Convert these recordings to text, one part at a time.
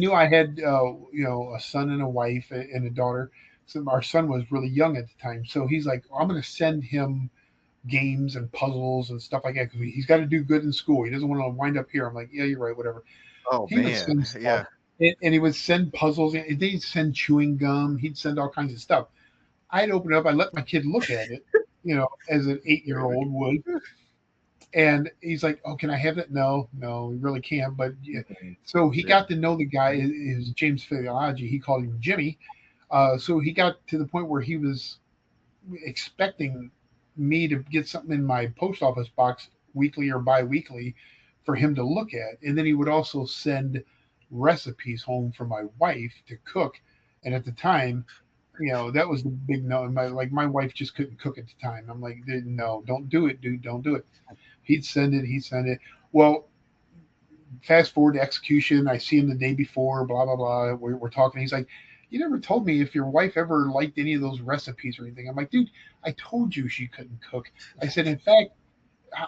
knew I had, a son and a wife and a daughter. So our son was really young at the time. So he's like, I'm going to send him games and puzzles and stuff like that because he's got to do good in school. He doesn't want to wind up here. I'm like, yeah, you're right, whatever. Oh, He would man. send Yeah. stuff, and he would send puzzles. And they'd send chewing gum. He'd send all kinds of stuff. I'd open it up. I'd let my kid look at it, as an 8-year-old would. And he's like, "Oh, can I have that?" No, no, he really can't. But yeah. Mhm. So he Yeah. got to know the guy. His James Physiology. He called him Jimmy. So he got to the point where he was expecting me to get something in my post office box weekly or bi-weekly for him to look at, and then he would also send recipes home for my wife to cook. And at the time, that was the big no. My wife just couldn't cook at the time. I'm like, no, don't do it, dude, don't do it. He'd send it. He'd send it. Well, fast forward to execution. I see him the day before. Blah blah blah. We're talking. He's like, "You never told me if your wife ever liked any of those recipes or anything." I'm like, "Dude, I told you she couldn't cook." I said, "In fact,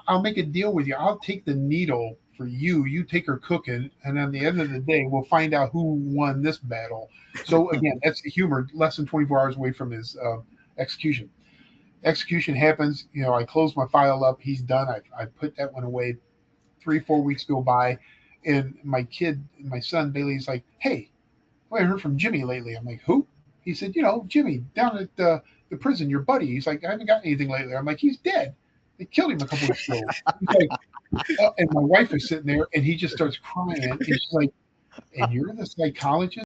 I'll make a deal with you. I'll take the needle for you. You take her cooking, and at the end of the day, we'll find out who won this battle." So again, that's the humor. Less than 24 hours away from his execution. Execution happens. I close my file up. He's done. I put that one away. 3, 4 weeks go by, and my kid, my son Bailey's like, "Hey, I haven't heard from Jimmy lately." I'm like, "Who?" He said, "Jimmy down at the prison, your buddy." He's like, "I haven't got anything lately." I'm like, "He's dead. They killed him a couple weeks ago." He's like, and my wife is sitting there, and he just starts crying, and she's like, "And you're the psychologist?"